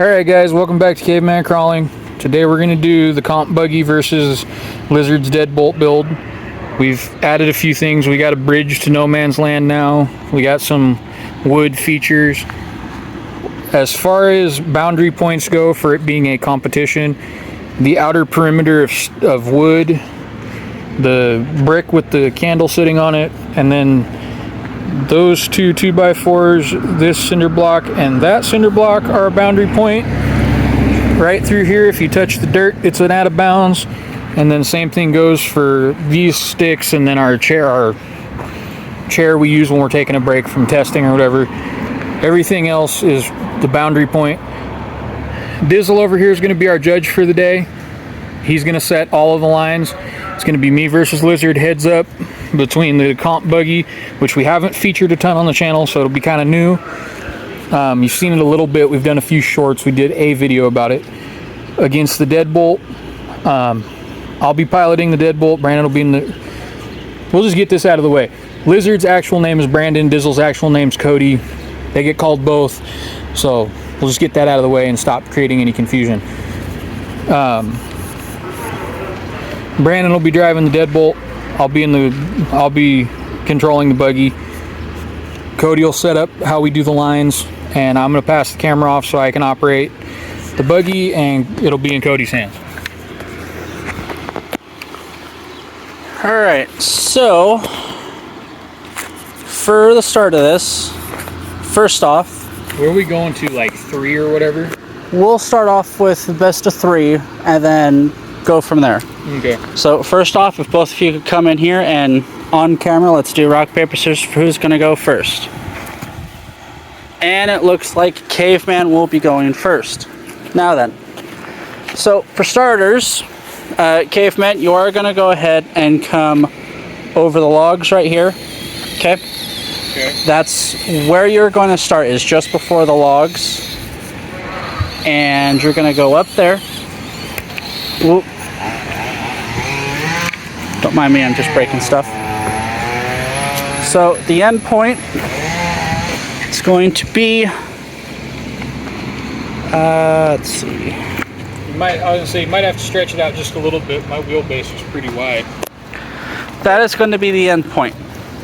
Alright guys, welcome back to Caveman Crawling. Today we're going to do the comp buggy versus Lizard's deadbolt build. We've added a few things. We got a bridge to no man's land now. We got some wood features. As far as boundary points go for it being a competition, the outer perimeter of wood, the brick with the candle sitting on it, and then those two 2x4s, this cinder block and that cinder block are a boundary point. Right through here, if you touch the dirt, it's an out of bounds. And then same thing goes for these sticks, and then our chair we use when we're taking a break from testing or whatever. Everything else is the boundary point. Dizzle over here is going to be our judge for the day. He's going to set all of the lines. It's going to be me versus Lizard, heads up, between the comp buggy, which we haven't featured a ton on the channel, so it'll be kind of new. You've seen it a little bit. We've done a few shorts. We did a video about it. Against the deadbolt. I'll be piloting the deadbolt. Brandon will be in the... We'll just get this out of the way. Lizard's actual name is Brandon. Dizzle's actual name's Cody. They get called both. So we'll just get that out of the way and stop creating any confusion. Brandon will be driving the deadbolt. I'll be controlling the buggy. Cody will set up how we do the lines, and I'm going to pass the camera off so I can operate the buggy, and it'll be in Cody's hands. Alright, so for the start of this, first off, where are we going to, like 3 or whatever? We'll start off with the best of 3 and then go from there. Okay. So first off, if both of you could come in here and on camera, let's do rock, paper, scissors for who's going to go first. And it looks like Caveman will be going first. Now then, so for starters, Caveman, you are going to go ahead and come over the logs right here. Okay? Okay. That's where you're going to start, is just before the logs. And you're going to go up there. Whoop. Don't mind me, I'm just breaking stuff. So the end point is going to be, let's see. I was gonna say you might have to stretch it out just a little bit. My wheelbase is pretty wide. That is going to be the end point.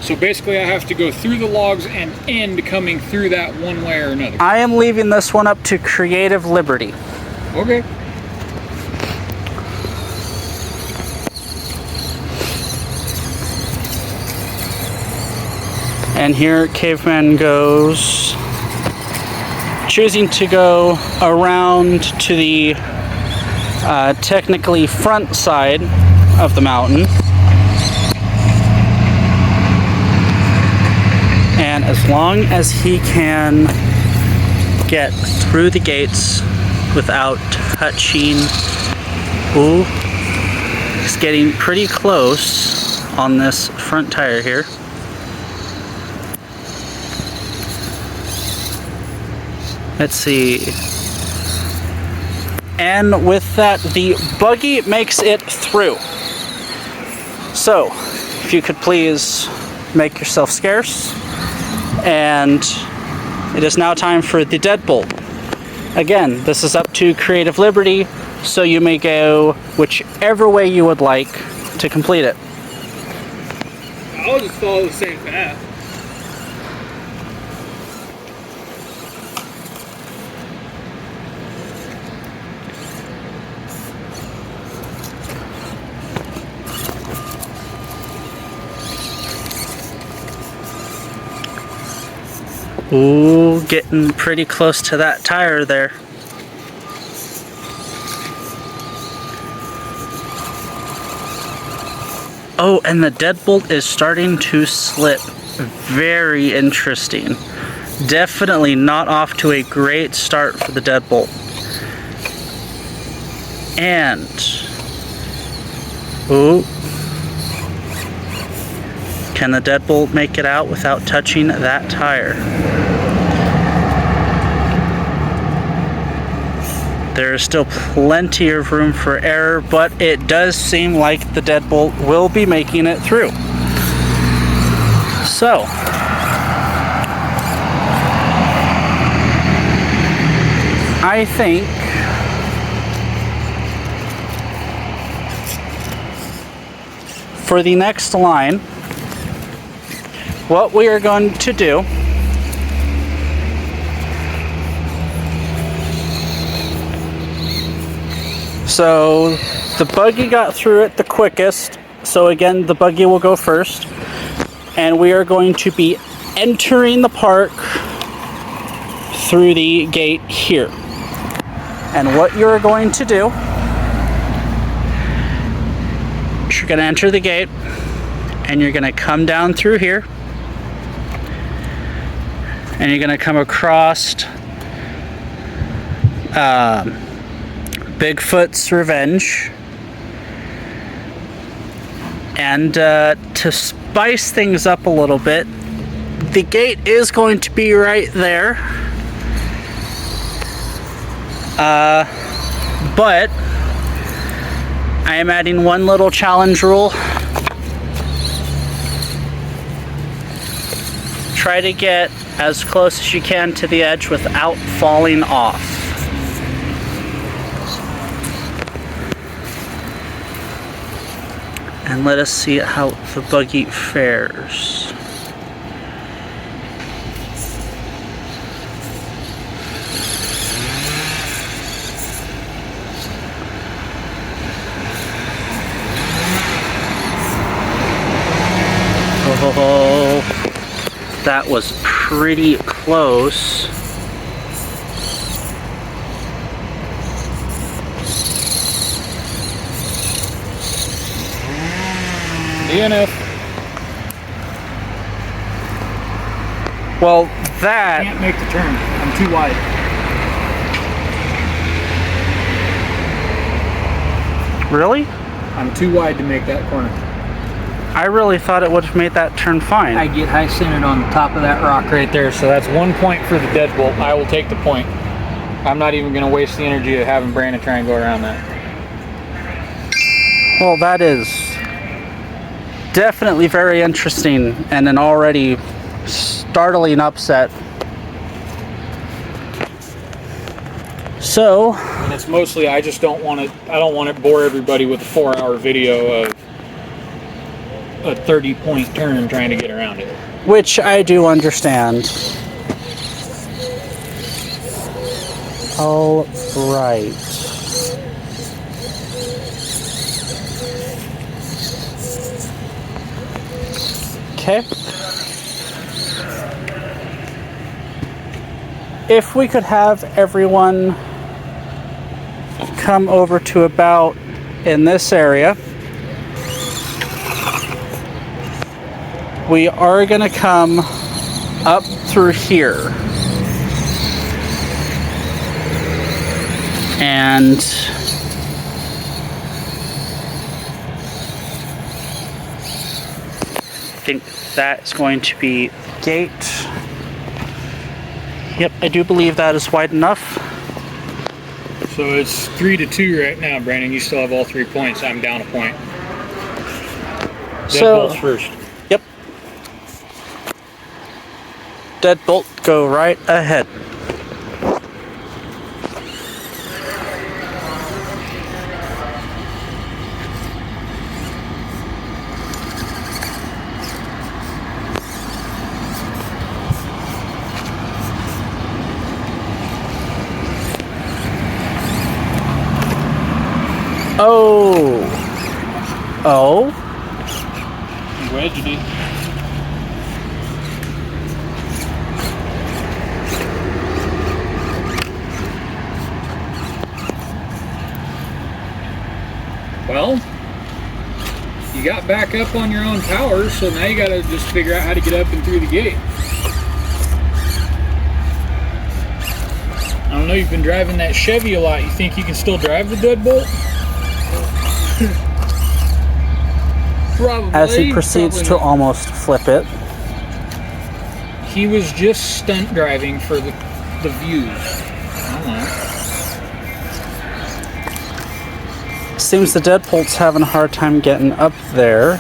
So basically I have to go through the logs and end coming through that one way or another. I am leaving this one up to creative liberty. Okay. And here Caveman goes, choosing to go around to the technically front side of the mountain. And as long as he can get through the gates without touching, ooh, he's getting pretty close on this front tire here. Let's see. And with that, the buggy makes it through. So, if you could please make yourself scarce. And it is now time for the deadbolt. Again, this is up to creative liberty, so you may go whichever way you would like to complete it. I'll just follow the same path. Ooh, getting pretty close to that tire there. Oh, and the deadbolt is starting to slip. Very interesting. Definitely not off to a great start for the deadbolt. And... ooh. Can the deadbolt make it out without touching that tire? There is still plenty of room for error, but it does seem like the deadbolt will be making it through. So, I think for the next line, what we are going to do so the buggy got through it the quickest, so again the buggy will go first, and we are going to be entering the park through the gate here. And what you're going to do, you're going to enter the gate and you're going to come down through here and you're going to come across Bigfoot's Revenge. And to spice things up a little bit, the gate is going to be right there. But I am adding one little challenge rule. Try to get as close as you can to the edge without falling off. And let us see how the buggy fares. Oh, that was pretty close. DNF. Well, that... Can't make the turn. I'm too wide. Really? I'm too wide to make that corner. I really thought it would have made that turn fine. I get high centered on the top of that rock right there, so that's 1 point for the deadbolt. I will take the point. I'm not even going to waste the energy of having Brandon try and go around that. Well, that is definitely very interesting and an already startling upset. So, and it's mostly I just don't want to bore everybody with a 4-hour video of a 30-point turn trying to get around it. Which I do understand. All right. Okay. If we could have everyone come over to about in this area. We are going to come up through here. And I think that's going to be the gate. Yep, I do believe that is wide enough. So it's 3-2 right now, Brandon. You still have all 3 points. I'm down a point. Deadbolt's first. Yep. Deadbolt, go right ahead. Oh. Oh. Wedged it. Well, you got back up on your own power, so now you got to just figure out how to get up and through the gate. I don't know, you've been driving that Chevy a lot. You think you can still drive the deadbolt? Probably. As he proceeds to almost flip it. He was just stunt driving for the views. I don't know. Seems the deadbolt's having a hard time getting up there.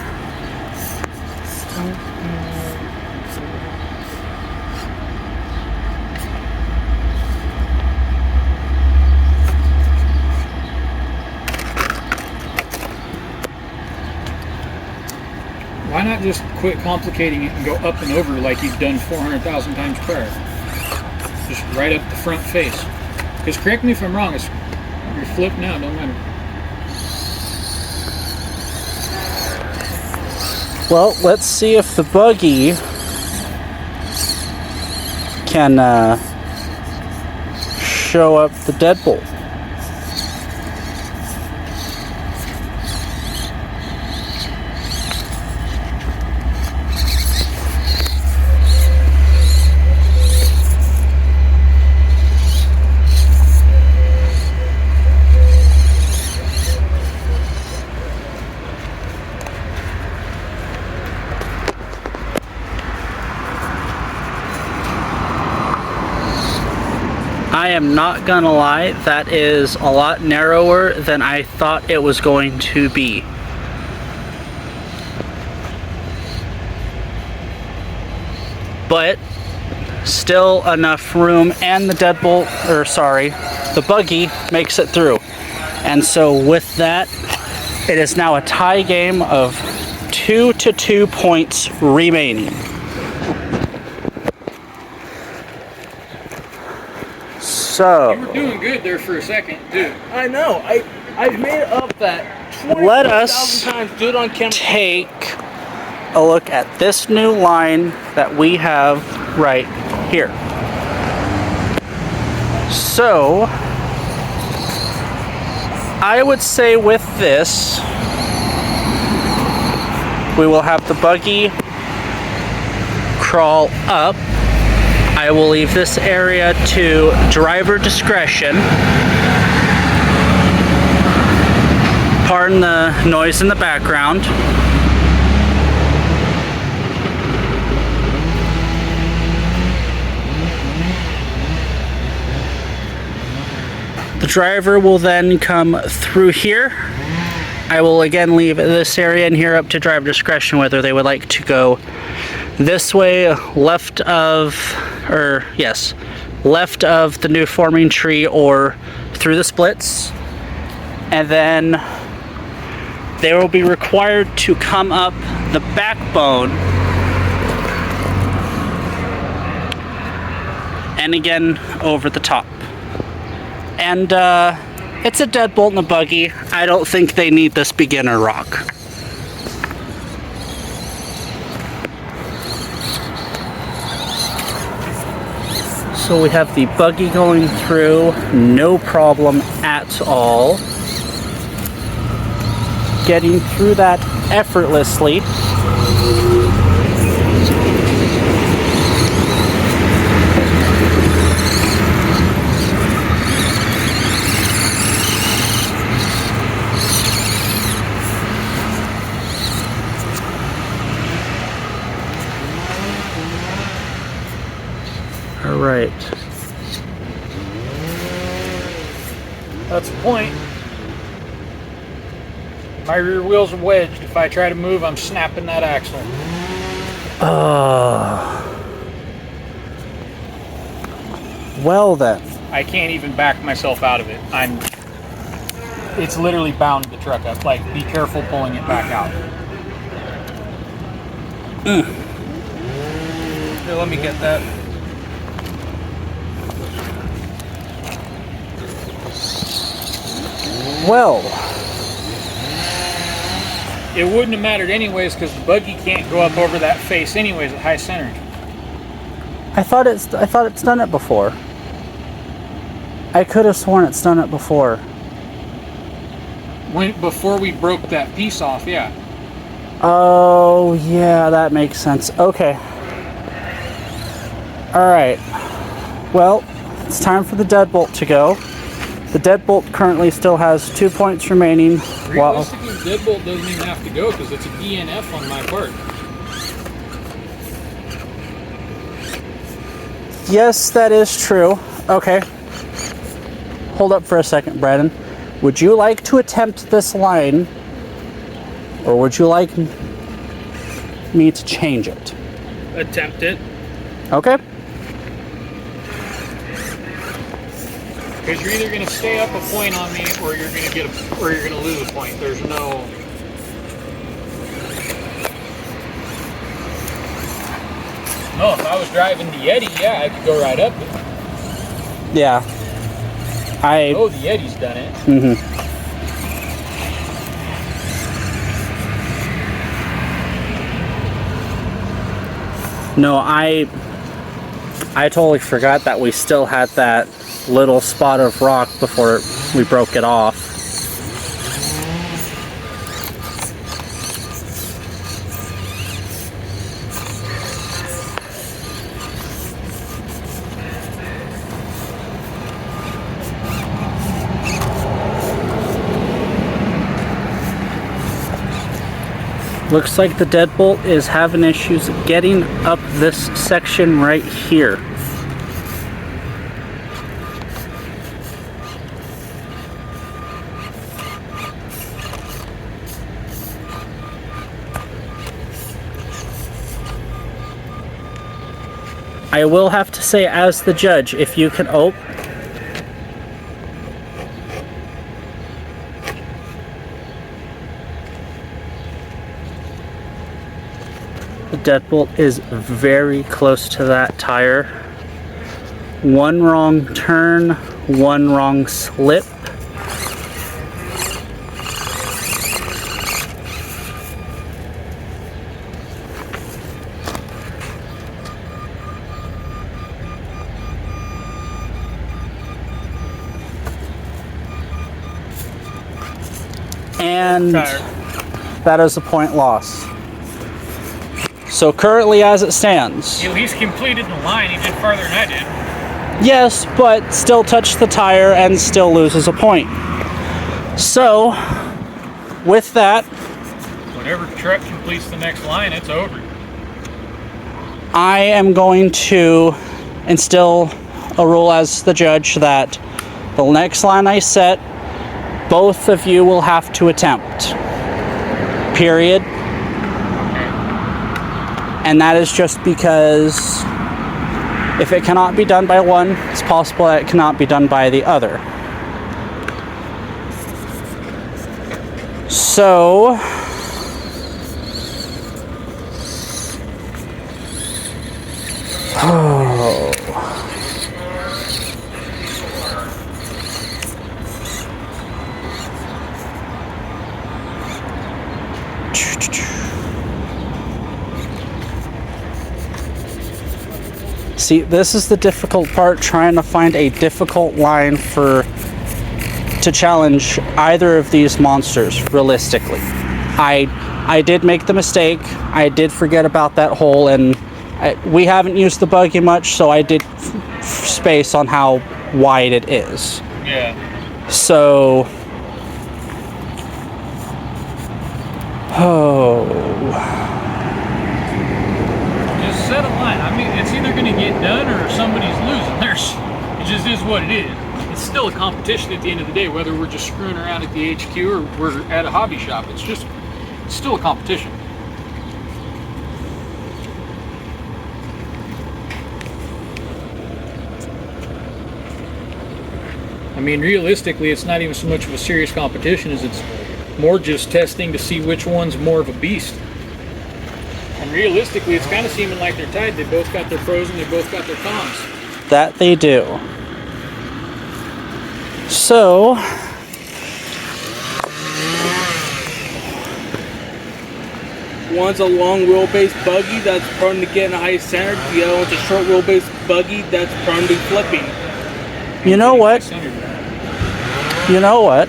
Why not just quit complicating it and go up and over like you've done 400,000 times prior? Just right up the front face. Because correct me if I'm wrong, it's you're flipped now, don't matter. Well, let's see if the buggy can show up the deadbolt. I am not gonna lie, that is a lot narrower than I thought it was going to be. But still enough room, and the deadbolt, or sorry, the buggy makes it through. And so with that, it is now a tie game of 2-2 points remaining. So You were doing good there for a second, too. I know. I've made up that 20,000 times. Do it on camera. take a look at this new line that we have right here. So I would say with this, we will have the buggy crawl up. I will leave this area to driver discretion. Pardon the noise in the background. The driver will then come through here. I will again leave this area in here up to driver discretion whether they would like to go this way, left of the new forming tree, or through the splits. And then they will be required to come up the backbone and again over the top. And it's a deadbolt and a buggy. I don't think they need this beginner rock. So we have the buggy going through, no problem at all. Getting through that effortlessly. All right. That's the point. My rear wheels are wedged. If I try to move, I'm snapping that axle. Well then. I can't even back myself out of it. It's literally bound the truck up. Like, be careful pulling it back out. Here, let me get that. Well, it wouldn't have mattered anyways because the buggy can't go up over that face anyways at high center. I thought it's done it before. I could have sworn it's done it before. Before we broke that piece off, yeah. Oh, yeah, that makes sense. Okay. All right. Well, it's time for the deadbolt to go. The deadbolt currently still has 2 points remaining. Realistically, the deadbolt doesn't even have to go because it's a DNF on my part. Yes, that is true. Okay. Hold up for a second, Brandon. Would you like to attempt this line, or would you like me to change it? Attempt it. Okay. Because you're either going to stay up a point on me, or you're going to lose a point. There's no. No, if I was driving the Yeti, yeah, I could go right up it. Yeah. Oh, the Yeti's done it. No, I totally forgot that we still had that little spot of rock before we broke it off. Looks like the deadbolt is having issues getting up this section right here. I will have to say, as the judge, if you can open. The deadbolt is very close to that tire. One wrong turn, one wrong slip. And that is a point loss. So currently, as it stands, He at least completed the line. He did farther than I did. yes, but still touched the tire and still loses a point. So, with that, Whenever truck completes the next line, it's over. I am going to instill a rule as the judge that the next line I set, both of you will have to attempt. Period. And that is just because if it cannot be done by one, it's possible that it cannot be done by the other. So, see, this is the difficult part, trying to find a difficult line to challenge either of these monsters realistically. I did make the mistake. I did forget about that hole, and we haven't used the buggy much, so I did space on how wide it is. Yeah. So, Just set a line. I mean, it's either going to get done or somebody's losing. It just is what it is. It's still a competition at the end of the day, whether we're just screwing around at the HQ or we're at a hobby shop. It's still a competition. I mean, realistically, it's not even so much of a serious competition as it's more just testing to see which one's more of a beast. And realistically, it's kind of seeming like they're tied. They both got their pros and they both got their cons. that they do. So, One's a long wheelbase buggy that's prone to getting a high center. The other one's a short wheelbase buggy that's prone to flipping. you know what? You know what?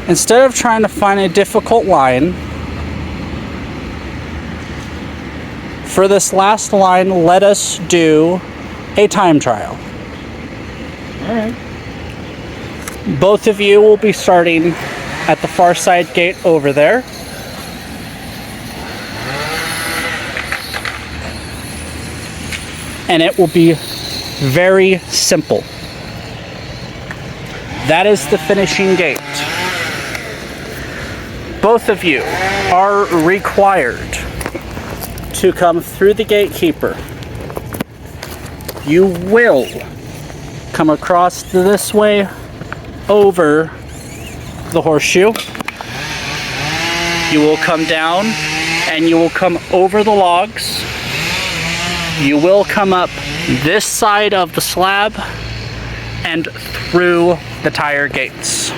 Instead of trying to find a difficult line, for this last line, let us do a time trial. Alright. Both of you will be starting at the far side gate over there. And it will be very simple. That is the finishing gate. Both of you are required to come through the gatekeeper. You will come across this way over the horseshoe. You will come down and you will come over the logs. you will come up this side of the slab and through the tire gates.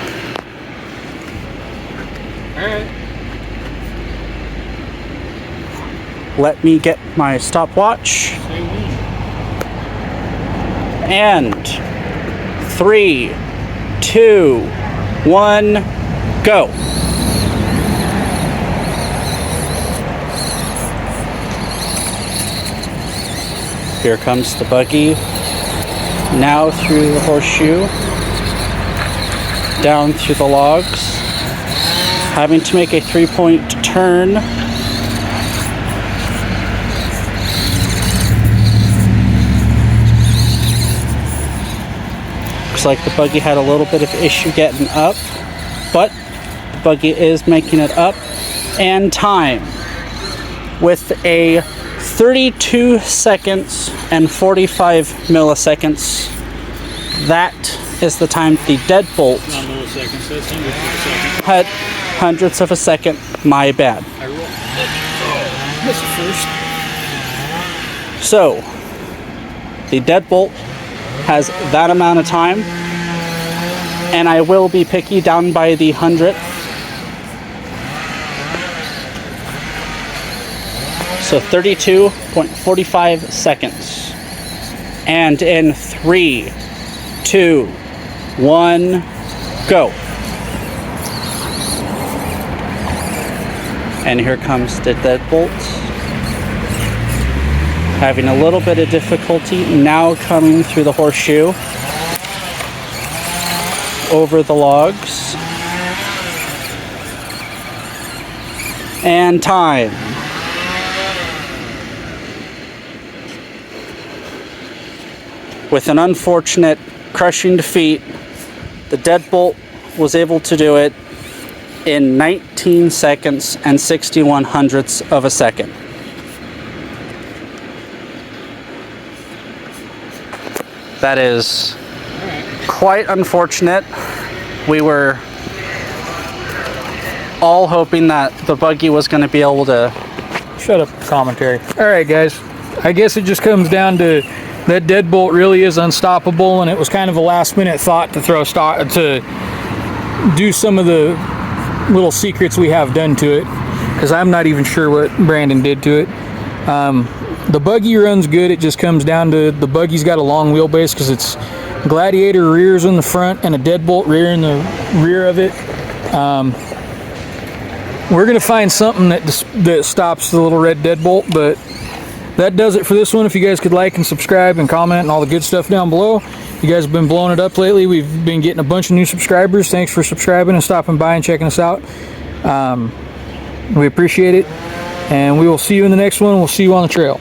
Alright. Let me get my stopwatch. And 3, 2, 1, go. Here comes the buggy. Now through the horseshoe, down through the logs, having to make a 3-point turn. Looks like the buggy had a little bit of issue getting up, but the buggy is making it up. And time with a 32 seconds and 45 milliseconds. That is the time the deadbolt Not milliseconds, that's hundredths of a second. had hundredths of a second. My bad. I rolled. Missed first. So the deadbolt has that amount of time, and I will be picky down by the hundredth. So 32.45 seconds. And in 3, 2, 1, go. And here comes the deadbolt. Having a little bit of difficulty now coming through the horseshoe over the logs. And time. With an unfortunate crushing defeat, the deadbolt was able to do it in 19 seconds and 61 hundredths of a second. That is quite unfortunate. We were all hoping that the buggy was going to be able to... Shut up, commentary. Alright guys, I guess it just comes down to that deadbolt really is unstoppable, and it was kind of a last minute thought to do some of the little secrets we have done to it, because I'm not even sure what Brandon did to it. The buggy runs good. It just comes down to the buggy's got a long wheelbase because it's Gladiator rears in the front and a deadbolt rear in the rear of it. We're gonna find something that stops the little red deadbolt, but that does it for this one. If you guys could like and subscribe and comment and all the good stuff down below. You guys have been blowing it up lately. We've been getting a bunch of new subscribers. Thanks for subscribing and stopping by and checking us out. We appreciate it, and we will see you in the next one. We'll see you on the trail.